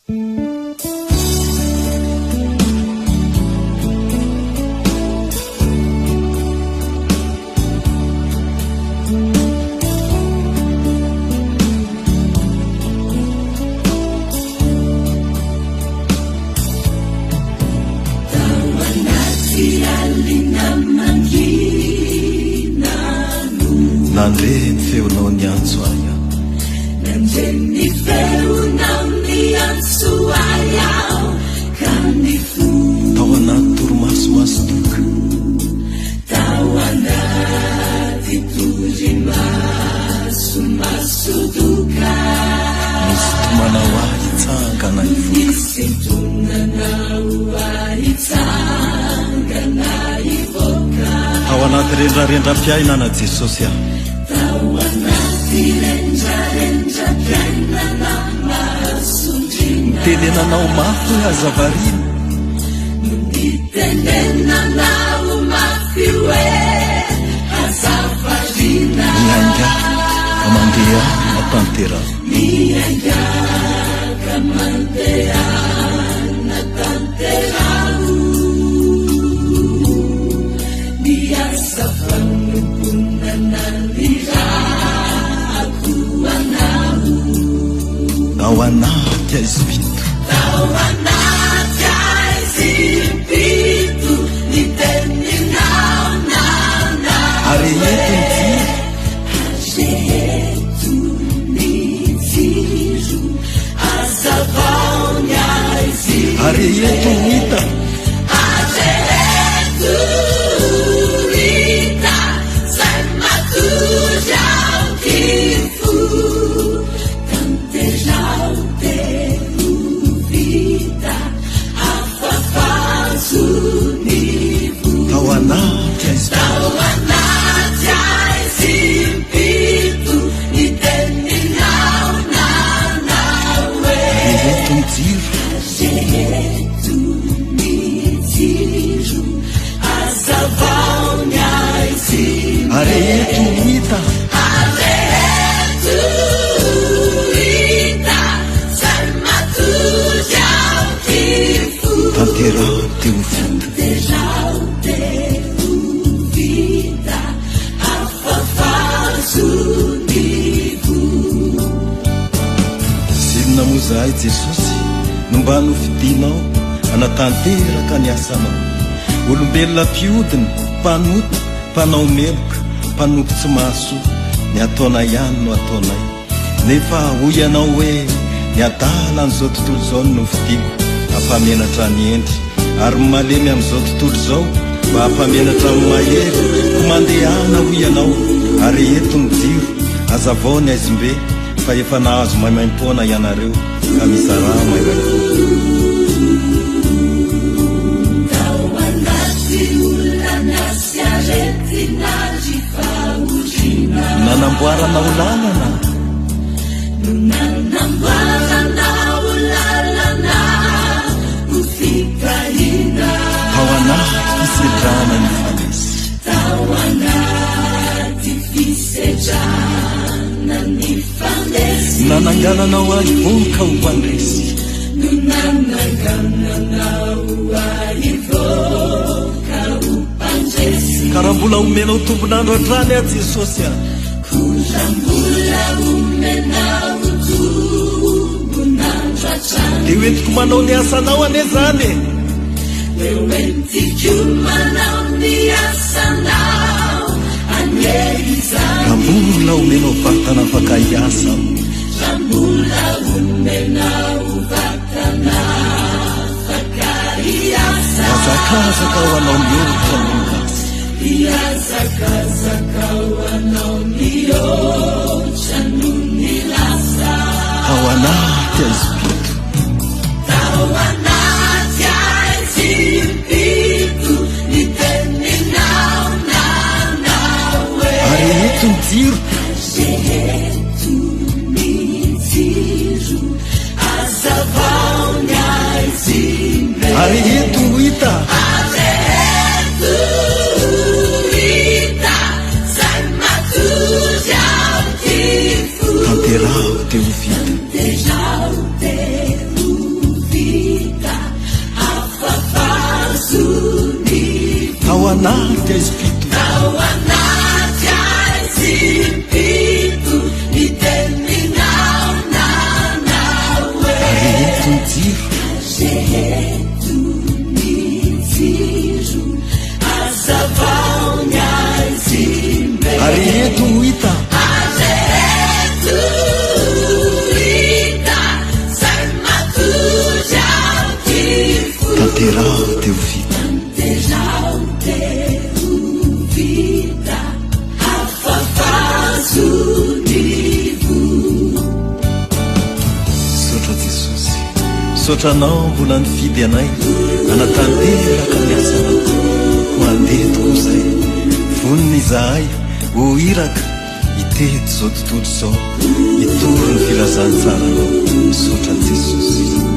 Nandreny feonao ny antso aya nandreny feonao ny antso aya ka ny fo tao anaty toromasomasodoka tao anaty toromasomasodoka misy tomanao ahy itsangana ivoka misy tomanao ahy itsangana ivoka tao anaty rendrarendram-piaina na Jesosy aho tao anaty rendrarendram-piainana masondrina mitenenanao mafy hoe azavarina no nitenenanao mafy hoe azavarina miaingaka ka mandeha natantera miaingaka mandeha natanterao miasa fanomponana ny rako anao ao anaty aizy vito tao anaty aizy vito ny teninao nanao ary eto ny jiro azavao ny aizy ary eto hita hita zay matory ao kifo tanterao teo vita afafazony vo tao anaty aizy tao anaty aizy mpito ny teninao nanao hoe ary eto ny jiro azeto ny jiro azavao ny aizy ary eto hita azeto hita zay matory ao kifo tanterao teo vita terao teo vita afafazony vo zinona moa zahay Jesosy no mba nofidinao anatanteraka ny asanao olombelona mpiodina mpanota mpanao meloka mpanompo tsy mahasoa ny ataona ihany no ataonay nefa hoy ianao hoe ny adala n'izao tontolo izao no nofidiko hampamenatra ny endry ary malemy amin'izao tontolo izao mba hampamenatra amin'ny mahery ho mandehana hoy ianao ary eto ny jiro azavao ny aizimbe fa efa nahazo maimaim-poana ianareo ka mizara mairay tao anaty olana sy aretina ry faorina nanamboaranao lalana no nanamboaranao lalana ho fikahina tao anaty fisedrana ny fanesy tao anaty fisedrana ny fandesy nanangananao ahy voka ho mpandresy no nanangananao ahy voka ho mpandresy ka raha mbola omenao tombonandro an-trany a Jesosy a koza mbola omenao tombonandro an-trany dia hoentiko manao ny asanao ane zany eo entiko manao ny asanao ane izany ka mbola omenao vatana afaka hiasa raha mbola omenao vatana afaka hiasa azakazaka ho anao mioritra milasy iazakazaka ho anao mihoatra no ny lasa ao anaty aizy pito tao anaty aizy mpito ny teninao nanao hoe ary eto ny jiro zeto ny jiro azavao ny aizy mbe ary eto ho hita azeto hita zay matory ao kifo tanterao teo vita terao teo Sotranao mbola nifidy anay anatanteraka miasanao ho andeha tokoa zay voniny izahay ho iraka itety zao tontolo zao itoro ny filazantsara anao misaotra Jesosy.